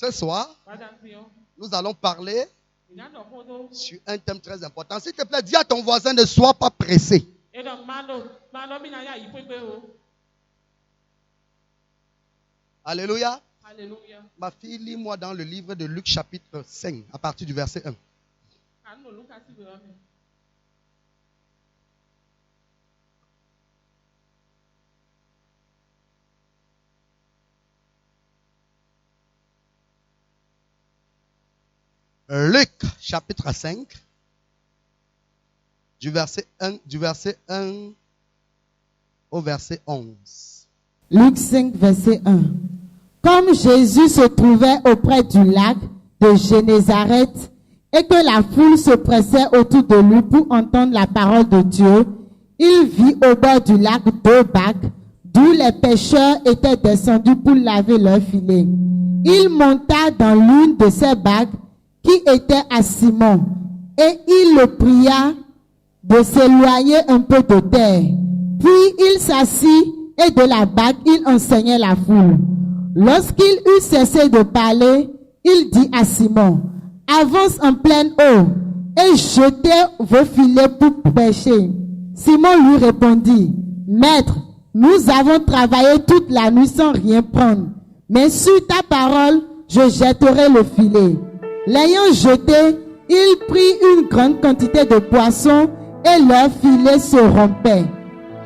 Ce soir, nous allons parler sur un thème très important. S'il te plaît, dis à ton voisin, ne sois pas pressé. Alléluia. Alléluia. Ma fille, lis-moi dans le livre de Luc chapitre 5, à partir du verset 1. Luc chapitre 5, du verset 1 au verset 11. Luc 5, verset 1. Comme Jésus se trouvait auprès du lac de Génézareth et que la foule se pressait autour de lui pour entendre la parole de Dieu, il vit au bord du lac 2 bacs d'où les pêcheurs étaient descendus pour laver leurs filets. Il monta dans l'une de ces bacs qui était à Simon, et il le pria de s'éloigner un peu de terre. Puis il s'assit et de la bague il enseignait la foule. Lorsqu'il eut cessé de parler, il dit à Simon, avance en pleine eau et jetez vos filets pour pêcher. Simon lui répondit, Maître, nous avons travaillé toute la nuit sans rien prendre, mais sur ta parole, je jetterai le filet. L'ayant jeté, il prit une grande quantité de poissons et leur filet se rompait.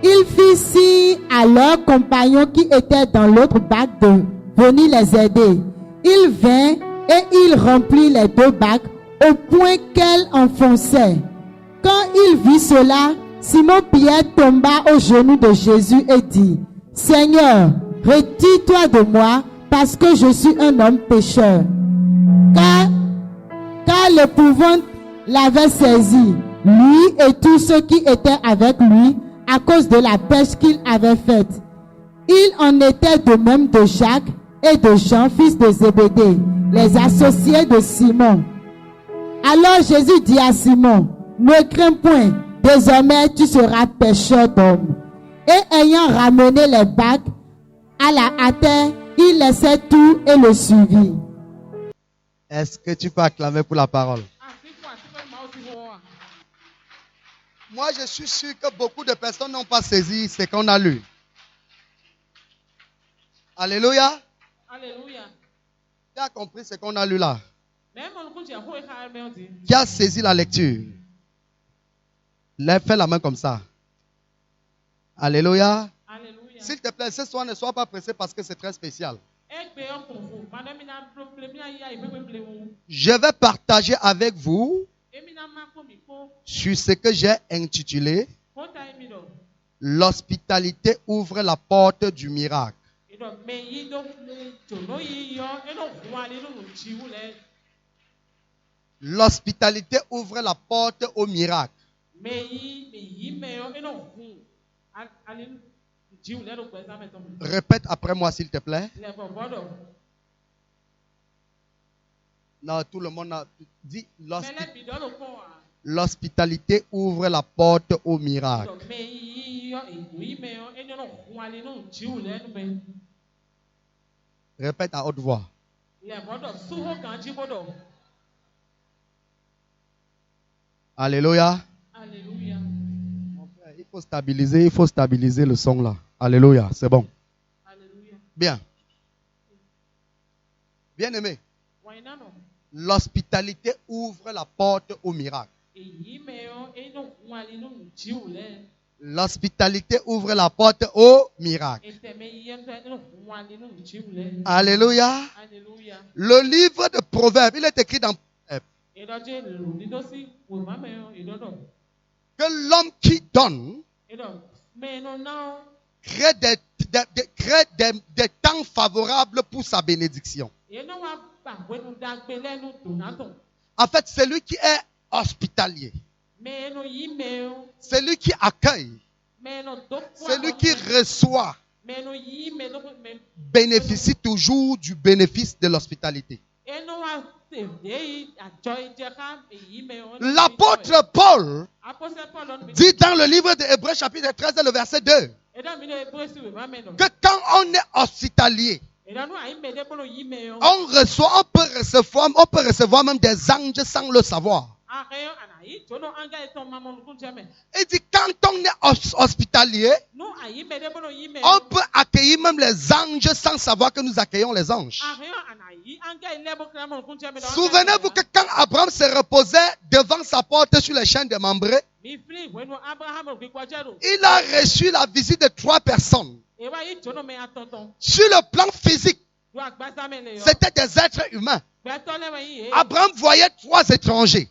Il fit signe à leurs compagnons qui étaient dans l'autre bac de venir les aider. Il vint et il remplit les 2 bacs au point qu'elles enfonçaient. Quand il vit cela, Simon-Pierre tomba aux genoux de Jésus et dit, Seigneur, retire-toi de moi parce que je suis un homme pécheur. Car l'épouvante l'avait saisi, lui et tous ceux qui étaient avec lui, à cause de la pêche qu'il avait faite. Il en était de même de Jacques et de Jean, fils de Zébédée, les associés de Simon. Alors Jésus dit à Simon, ne crains point, désormais tu seras pêcheur d'hommes. Et ayant ramené les bacs à terre, il laissait tout et le suivit. Est-ce que tu peux acclamer pour la parole? Moi, je suis sûr que beaucoup de personnes n'ont pas saisi ce qu'on a lu. Alléluia. Alléluia. Qui a compris ce qu'on a lu là? Qui a saisi la lecture? Fais la main comme ça. Alléluia. Alléluia. S'il te plaît, ce soir, ne sois pas pressé parce que c'est très spécial. Je vais partager avec vous sur ce que j'ai intitulé L'hospitalité ouvre la porte du miracle. L'hospitalité ouvre la porte au miracle. Répète après moi s'il te plaît. Non, tout le monde a dit l'hospitalité ouvre la porte au miracle. Répète à haute voix. Alléluia. Alléluia. Il faut stabiliser le son là. Alléluia, c'est bon. Alléluia. Bien. Bien aimé. L'hospitalité ouvre la porte au miracle. L'hospitalité ouvre la porte au miracle. Alléluia. Alléluia. Le livre de Proverbes, il est écrit dans Proverbes que l'homme qui donne crée des temps favorables pour sa bénédiction. En fait, celui qui est hospitalier, celui qui accueille, celui qui reçoit, bénéficie toujours du bénéfice de l'hospitalité. L'apôtre Paul dit dans le livre de Hébreux chapitre 13 le verset 2 que quand on est hospitalier, On peut recevoir même des anges sans le savoir. Il dit, quand on est hospitalier, on peut accueillir même les anges sans savoir que nous accueillons les anges. Souvenez-vous que quand Abraham se reposait devant sa porte sur les chaînes de Mambré, il a reçu la visite de 3 personnes. Sur le plan physique, c'était des êtres humains. Abraham voyait 3 étrangers.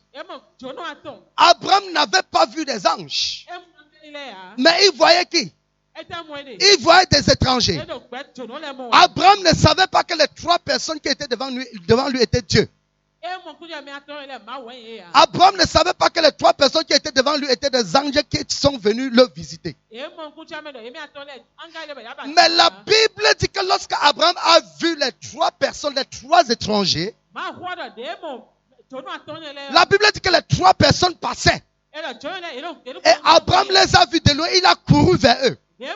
Abraham n'avait pas vu des anges. Mais il voyait qui? Il voyait des étrangers. Abraham ne savait pas que les 3 personnes qui étaient devant lui étaient Dieu. Abraham ne savait pas que les 3 personnes qui étaient devant lui étaient des anges qui sont venus le visiter. Mais la Bible dit que lorsque Abraham a vu les 3 personnes, les 3 étrangers, la Bible dit que les 3 personnes passaient. Et Abraham les a vus de loin, il a couru vers eux. Il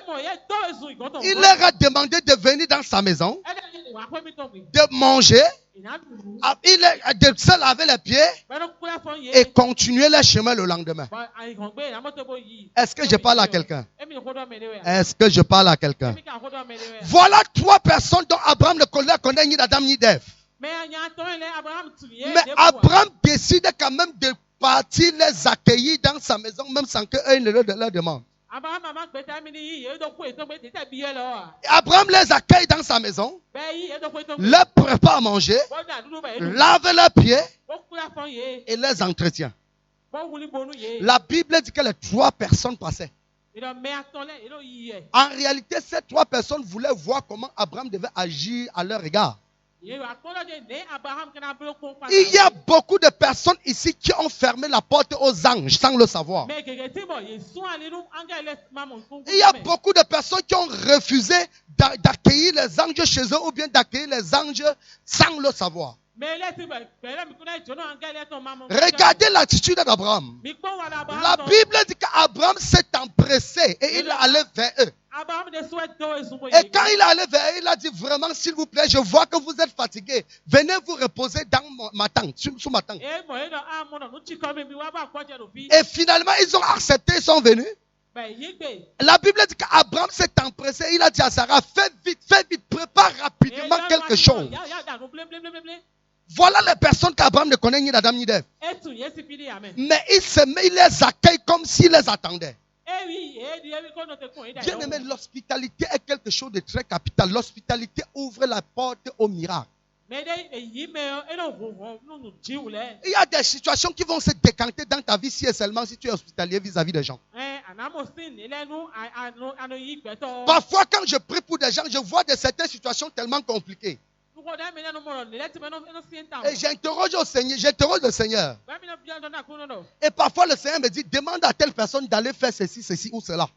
leur a demandé de venir dans sa maison, de manger, de se laver les pieds et continuer leur chemin le lendemain. Est-ce que je parle à quelqu'un? Est-ce que je parle à quelqu'un? Voilà 3 personnes dont Abraham ne connaît ni d'Adam ni d'Ève. Mais Abraham décide quand même de partir les accueillir dans sa maison, même sans qu'eux ne leur demandent. Abraham les accueille dans sa maison, leur prépare à manger, lave leurs pieds et les entretient. La Bible dit que les 3 personnes passaient. En réalité, ces 3 personnes voulaient voir comment Abraham devait agir à leur égard. Il y a beaucoup de personnes ici qui ont fermé la porte aux anges sans le savoir. Il y a beaucoup de personnes qui ont refusé d'accueillir les anges chez eux ou bien d'accueillir les anges sans le savoir. Regardez l'attitude d'Abraham. La Bible dit qu'Abraham s'est empressé et il est allé vers eux. Et quand il est allé vers eux, il a dit vraiment, s'il vous plaît, je vois que vous êtes fatigués. Venez vous reposer dans ma tente, sous ma tente. Et finalement, ils ont accepté, ils sont venus. La Bible dit qu'Abraham s'est empressé. Il a dit à Sarah, fais vite, prépare rapidement quelque chose. Voilà les personnes qu'Abraham ne connaît ni d'Adam ni d'Ève. Mais il les accueille comme s'il les attendait. Bien aimé, l'hospitalité est quelque chose de très capital. L'hospitalité ouvre la porte au miracle. Il y a des situations qui vont se décanter dans ta vie si et seulement si tu es hospitalier vis-à-vis des gens. Parfois, quand je prie pour des gens, je vois certaines situations tellement compliquées. Et j'interroge le Seigneur. Et parfois le Seigneur me dit, demande à telle personne d'aller faire ceci ou cela.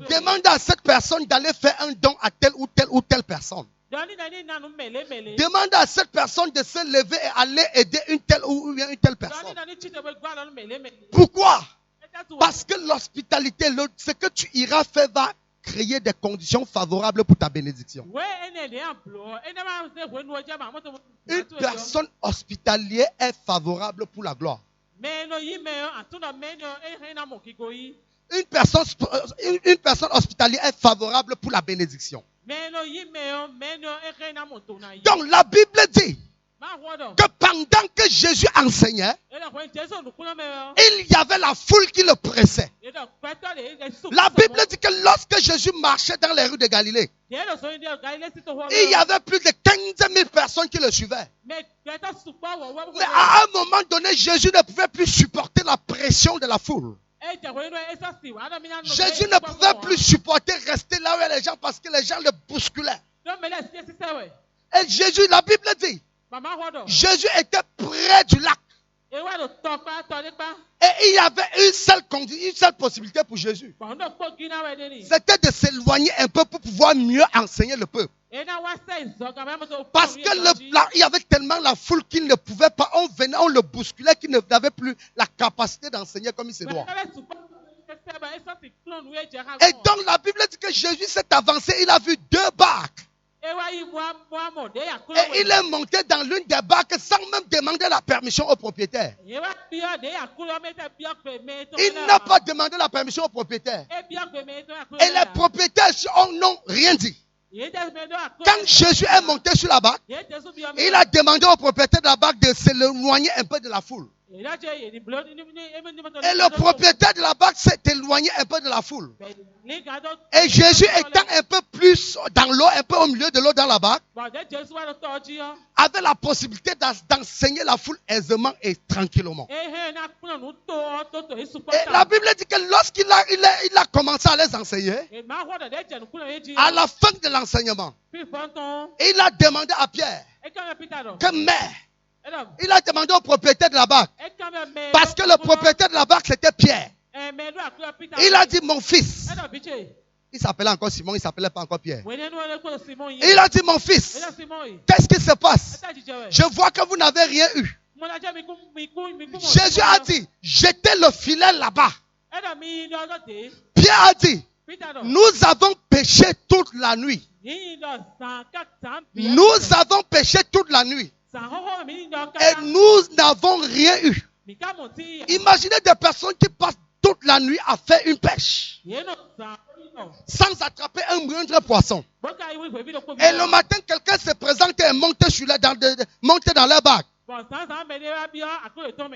Demande à cette personne d'aller faire un don à telle ou telle personne. Demande à cette personne de se lever et aller aider une telle ou une telle personne. Pourquoi? Parce que l'hospitalité, ce que tu iras faire va créer des conditions favorables pour ta bénédiction. Une personne hospitalière est favorable pour la gloire. Une personne hospitalière est favorable pour la bénédiction. Donc la Bible dit que pendant que Jésus enseignait, il y avait la foule qui le pressait. La Bible dit que lorsque Jésus marchait dans les rues de Galilée, il y avait plus de 15 000 personnes qui le suivaient. Mais à un moment donné, Jésus ne pouvait plus supporter la pression de la foule. Jésus ne pouvait plus supporter rester là où il y a les gens parce que les gens le bousculaient. Et Jésus, la Bible dit, Jésus était près du lac. Et il y avait une seule possibilité pour Jésus. C'était de s'éloigner un peu pour pouvoir mieux enseigner le peuple. Parce qu'il y avait tellement la foule qu'il ne pouvait pas. On venait, on le bousculait, qu'il n'avait plus la capacité d'enseigner comme il se doit. Et donc la Bible dit que Jésus s'est avancé, il a vu 2 barques. Et il est monté dans l'une des barques sans même demander la permission au propriétaire. Il n'a pas demandé la permission au propriétaire. Et les propriétaires n'ont rien dit. Quand Jésus est monté sur la barque, il a demandé au propriétaire de la barque de s'éloigner un peu de la foule. Et le propriétaire de la barque s'est éloigné un peu de la foule. Et Jésus étant un peu plus dans l'eau, un peu au milieu de l'eau dans la barque, avait la possibilité d'enseigner la foule aisément et tranquillement. Et la Bible dit que lorsqu'il a commencé à les enseigner, à la fin de l'enseignement, il a demandé à Pierre que mère. Il a demandé au propriétaire de la barque. Parce que le propriétaire de la barque, c'était Pierre. Il a dit, mon fils. Il s'appelait encore Simon, il ne s'appelait pas encore Pierre. Il a dit, mon fils, qu'est-ce qui se passe? Je vois que vous n'avez rien eu. Jésus a dit, jetez le filet là-bas. Pierre a dit, nous avons péché toute la nuit. Nous avons péché toute la nuit. Et nous n'avons rien eu. Imaginez des personnes qui passent toute la nuit à faire une pêche sans attraper un moindre poisson. Et le matin, quelqu'un se présente et est monté dans leur barque.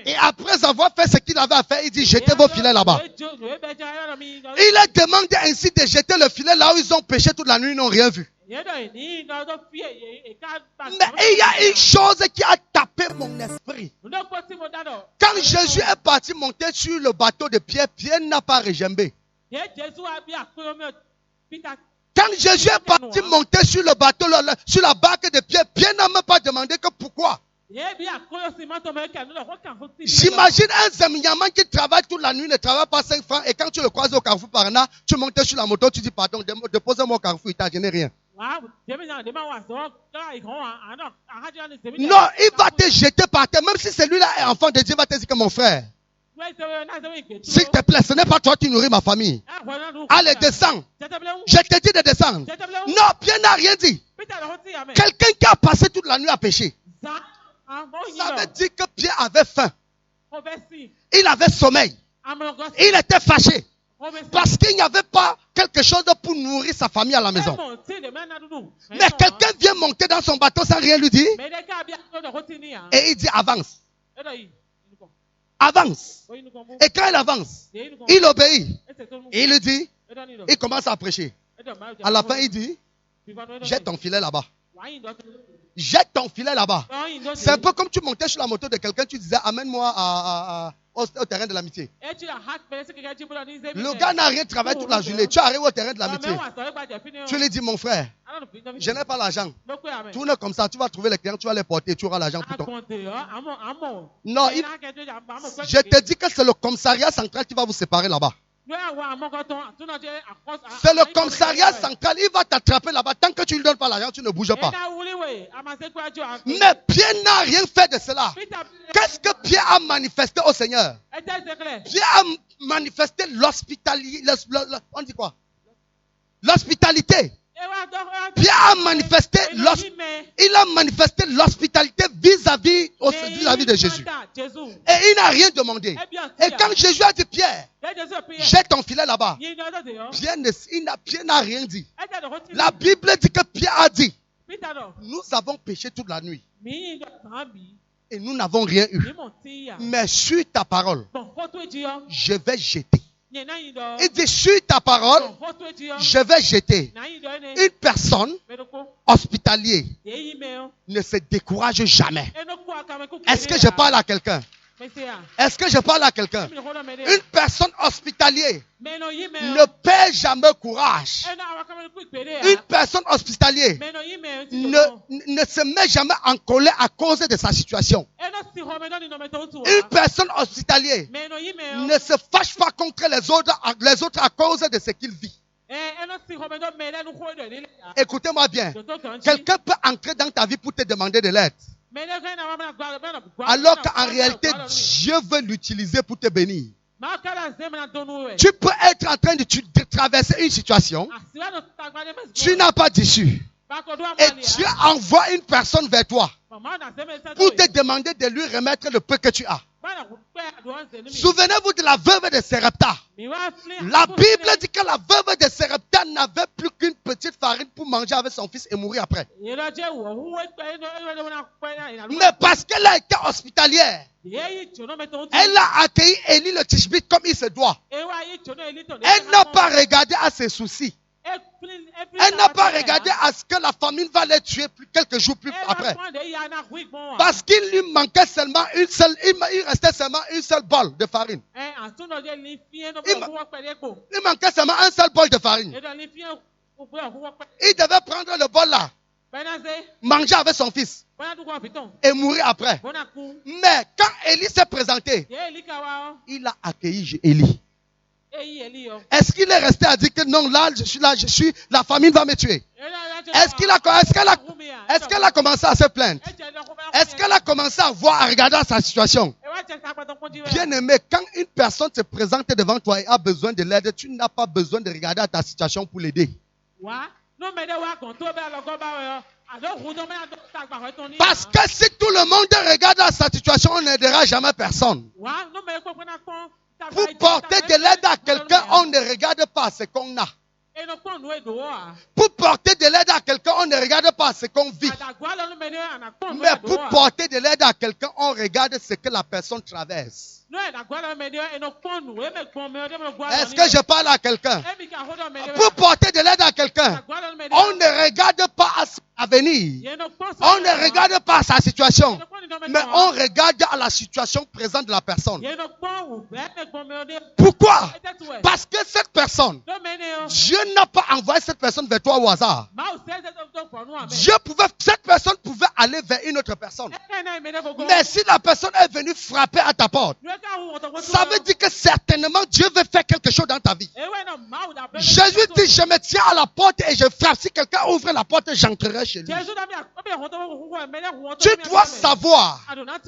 Et après avoir fait ce qu'il avait à faire, il dit, jetez vos filets là-bas. Il a demandé ainsi de jeter le filet là où ils ont pêché toute la nuit, ils n'ont rien vu. Mais il y a une chose qui a tapé mon esprit. Quand Jésus est parti monter sur le bateau de Pierre, Pierre n'a pas rejambé. Quand Jésus est parti monter sur le bateau, sur la barque de Pierre, Pierre n'a même pas demandé que pourquoi. J'imagine un Zamiyaman qui travaille toute la nuit, ne travaille pas 5 francs, et quand tu le croises au carrefour par là, tu montes sur la moto, tu dis pardon, dépose-moi au carrefour, il t'a gêné rien. Non, il va te jeter par terre, même si celui-là est enfant de Dieu, il va te dire que mon frère, s'il te plaît, ce n'est pas toi qui nourris ma famille. Allez, descends. Je te dis de descendre. Non, Pierre n'a rien dit. Quelqu'un qui a passé toute la nuit à pécher. Ça veut dire que Pierre avait faim. Il avait sommeil. Il était fâché. Parce qu'il n'y avait pas quelque chose pour nourrir sa famille à la maison. Mais quelqu'un vient monter dans son bateau sans rien lui dire. Et il dit avance. Avance. Et quand il avance, il obéit. Et il lui dit, il commence à prêcher. À la fin, il dit, jette ton filet là-bas. Jette ton filet là-bas. C'est un peu comme tu montais sur la moto de quelqu'un, tu disais, amène-moi au terrain de l'amitié. Le gars n'a rien travaillé toute la journée. Tu arrives au terrain de l'amitié. Tu lui dis, mon frère, je n'ai pas l'argent. Tourne comme ça, tu vas trouver les clients, tu vas les porter, tu auras l'argent pour toi. Non, je te dis que c'est le commissariat central qui va vous séparer là-bas. C'est le commissariat central, il va t'attraper là-bas. Tant que tu ne lui donnes pas l'argent, tu ne bouges pas. Mais Pierre n'a rien fait de cela. Qu'est-ce que Pierre a manifesté au Seigneur? Pierre a manifesté l'hospitalité. On dit quoi? L'hospitalité. Pierre a manifesté l'hospitalité vis-à-vis de Jésus. Et il n'a rien demandé. Et quand Jésus a dit Pierre, jette ton filet là-bas, Pierre n'a rien dit. La Bible dit que Pierre a dit, nous avons péché toute la nuit. Et nous n'avons rien eu. Mais sur ta parole, je vais jeter. Il dit, sur ta parole, je vais jeter. Une personne hospitalière ne se décourage jamais. Est-ce que je parle à quelqu'un? Est-ce que je parle à quelqu'un? Une personne hospitalière ne perd jamais courage. Une personne hospitalière ne se met jamais en colère à cause de sa situation. Une personne hospitalière ne se fâche pas contre les autres à cause de ce qu'il vit. Écoutez-moi bien. Quelqu'un peut entrer dans ta vie pour te demander de l'aide. Alors qu'en réalité, Dieu veut l'utiliser pour te bénir. Tu peux être en train de traverser une situation. Tu n'as pas d'issue. Et Dieu envoie une personne vers toi pour te demander de lui remettre le peu que tu as. Souvenez-vous de la veuve de Sarepta. La Bible dit que la veuve de Sarepta n'avait plus qu'une petite farine pour manger avec son fils et mourir après. Mais parce qu'elle a été hospitalière, elle a accueilli Élie le Tishbite comme il se doit. Elle n'a pas regardé à ses soucis. Elle n'a pas regardé à ce que la famine va les tuer quelques jours plus après. Parce qu'il lui manquait seulement il restait seulement une seule bol de farine. Il manquait seulement un seul bol de farine. Il devait prendre le bol là, manger avec son fils et mourir après. Mais quand Élie s'est présenté, il a accueilli Élie. Est-ce qu'il est resté à dire que non, là, la famine va me tuer? Est-ce qu'elle a commencé à se plaindre? Est-ce qu'elle a commencé à regarder sa situation? Bien aimé, quand une personne se présente devant toi et a besoin de l'aide, tu n'as pas besoin de regarder à ta situation pour l'aider. Parce que si tout le monde regarde à sa situation, on n'aidera jamais personne. Pour porter de l'aide à quelqu'un, on ne regarde pas ce qu'on a. Pour porter de l'aide à quelqu'un, on ne regarde pas ce qu'on vit. Mais pour porter de l'aide à quelqu'un, on regarde ce que la personne traverse. Est-ce que je parle à quelqu'un? Pour porter de l'aide à quelqu'un, on ne regarde pas à son avenir. On ne regarde pas à sa situation. Mais on regarde à la situation présente de la personne. Pourquoi? Parce que cette personne, Dieu n'a pas envoyé cette personne vers toi au hasard. Cette personne pouvait aller vers une autre personne. Mais si la personne est venue frapper à ta porte, ça veut dire que certainement Dieu veut faire quelque chose dans ta vie. Jésus dit, je me tiens à la porte et je frappe. Si quelqu'un ouvre la porte, j'entrerai chez lui. Tu dois savoir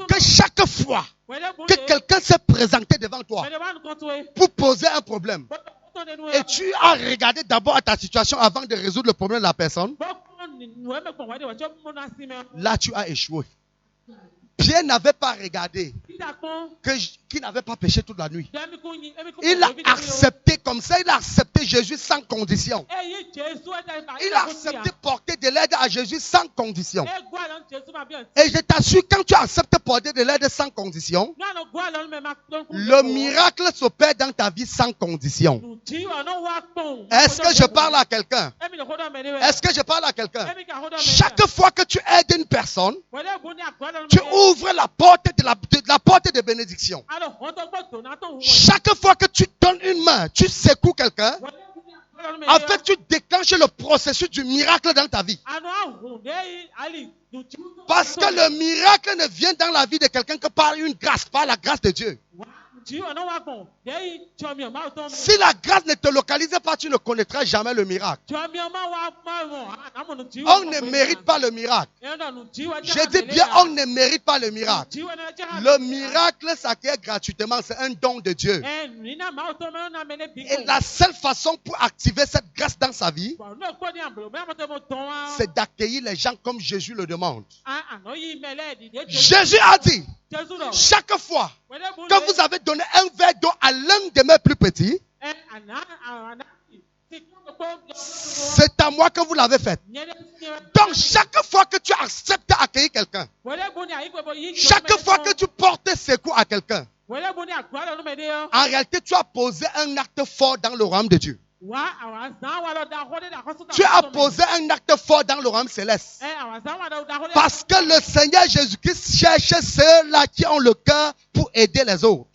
que chaque fois que quelqu'un s'est présenté devant toi pour poser un problème, et tu as regardé d'abord à ta situation avant de résoudre le problème de la personne, là tu as échoué. Pierre n'avait pas regardé qu'il n'avait pas péché toute la nuit. Il a accepté comme ça, il a accepté Jésus sans condition. Il a accepté porter de l'aide à Jésus sans condition. Et je t'assure, quand tu acceptes porter de l'aide sans condition, le miracle s'opère dans ta vie sans condition. Est-ce que je parle à quelqu'un? Est-ce que je parle à quelqu'un? Chaque fois que tu aides une personne, tu ouvres la porte la porte de bénédiction. Chaque fois que tu donnes une main, tu secoues quelqu'un, en fait, tu déclenches le processus du miracle dans ta vie. Parce que le miracle ne vient dans la vie de quelqu'un que par une grâce, par la grâce de Dieu. Si la grâce ne te localise pas, tu ne connaîtras jamais le miracle. On ne mérite pas le miracle. Je dis bien, on ne mérite pas le miracle. Le miracle s'acquiert gratuitement, c'est un don de Dieu. Et la seule façon pour activer cette grâce dans sa vie, c'est d'accueillir les gens comme Jésus le demande. Jésus a dit, chaque fois que vous avez donné un verre d'eau à l'un de mes plus petits, c'est à moi que vous l'avez fait. Donc chaque fois que tu acceptes d'accueillir quelqu'un, chaque fois que tu portes secours à quelqu'un, en réalité tu as posé un acte fort dans le royaume de Dieu. Tu as posé un acte fort dans le royaume céleste. Parce que le Seigneur Jésus-Christ cherche ceux-là qui ont le cœur pour aider les autres.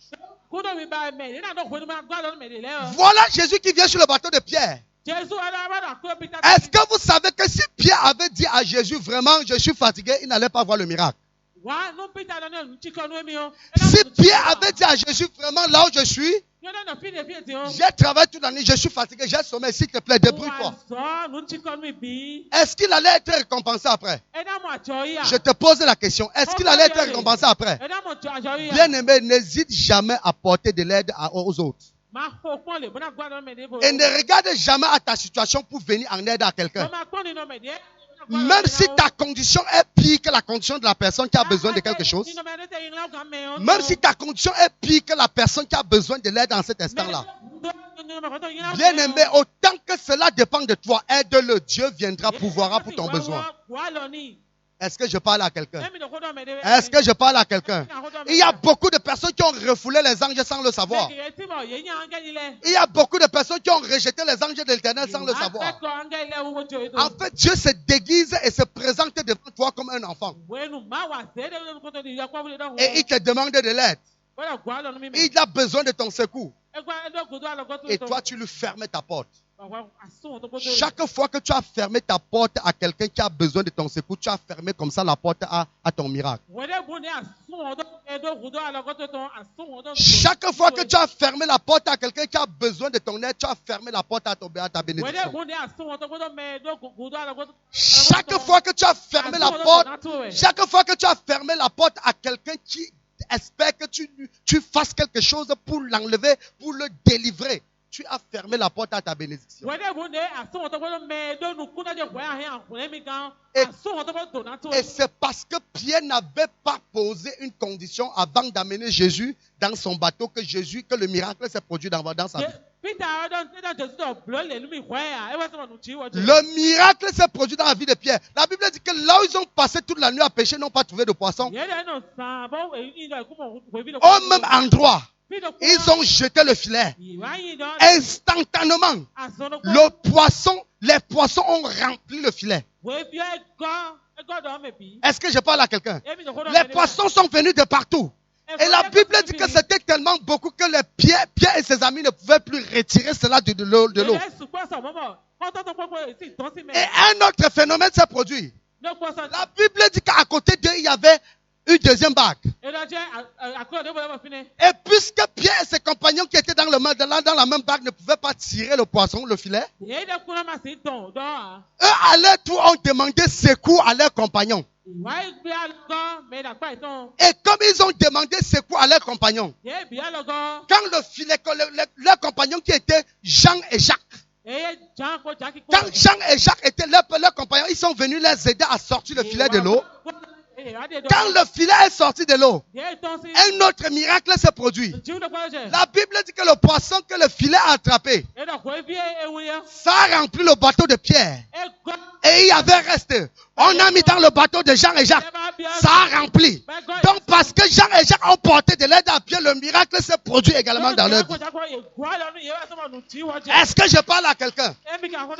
Voilà Jésus qui vient sur le bateau de Pierre. Est-ce que vous savez que si Pierre avait dit à Jésus, vraiment, je suis fatigué, il n'allait pas voir le miracle? Si Pierre avait dit à Jésus, vraiment, là où je suis, j'ai travaillé toute la nuit, je suis fatigué, j'ai sommeil, s'il te plaît, débrouille-toi. Est-ce qu'il allait être récompensé après? Je te pose la question, est-ce qu'il allait être récompensé après? Bien-aimé, n'hésite jamais à porter de l'aide aux autres. Et ne regarde jamais à ta situation pour venir en aide à quelqu'un. Même si ta condition est pire que la condition de la personne qui a besoin de quelque chose. Même si ta condition est pire que la personne qui a besoin de l'aide dans cet instant-là. Bien aimé, autant que cela dépend de toi, aide-le. Dieu viendra, pourvoira pour ton besoin. Est-ce que je parle à quelqu'un? Est-ce que je parle à quelqu'un? Il y a beaucoup de personnes qui ont refoulé les anges sans le savoir. Il y a beaucoup de personnes qui ont rejeté les anges de l'Éternel sans le savoir. En fait, Dieu se déguise et se présente devant toi comme un enfant. Et il te demande de l'aide. Il a besoin de ton secours. Et toi, tu lui fermes ta porte. Chaque fois que tu as fermé ta porte à quelqu'un qui a besoin de ton secours, tu as fermé comme ça la porte à ton miracle. Chaque fois que tu as fermé la porte à quelqu'un qui a besoin de ton aide, tu as fermé la porte à ta bénédiction. Chaque fois que tu as fermé la porte, chaque fois que tu as fermé la porte à quelqu'un qui espère que tu fasses quelque chose pour l'enlever, pour le délivrer, tu as fermé la porte à ta bénédiction. Et c'est parce que Pierre n'avait pas posé une condition avant d'amener Jésus dans son bateau que le miracle s'est produit dans sa vie. Le miracle s'est produit dans la vie de Pierre. La Bible dit que là où ils ont passé toute la nuit à pêcher, ils n'ont pas trouvé de poisson. Au même endroit, ils ont jeté le filet. Instantanément, les poissons ont rempli le filet. Est-ce que je parle à quelqu'un? Les poissons sont venus de partout. Et la Bible dit que c'était tellement beaucoup que Pierre et ses amis ne pouvaient plus retirer cela de l'eau. Et un autre phénomène s'est produit. La Bible dit qu'à côté d'eux, il y avait une deuxième barque. Et puisque Pierre et ses compagnons qui étaient dans la même barque ne pouvaient pas tirer le poisson, le filet, eux à leur tour ont demandé secours à leurs compagnons. Et comme ils ont demandé secours à leurs compagnons, quand le filet, leurs compagnons qui étaient Jean et Jacques, quand Jean et Jacques étaient leurs compagnons, ils sont venus les aider à sortir le filet de l'eau. Quand le filet est sorti de l'eau, un autre miracle s'est produit. La Bible dit que le poisson que le filet a attrapé, ça a rempli le bateau de Pierre. Et il y avait resté. On a mis dans le bateau de Jean et Jacques. Ça a rempli. Donc parce que Jean et Jacques ont porté de l'aide à Pierre, le miracle s'est produit également dans leur vie. Est-ce que je parle à quelqu'un?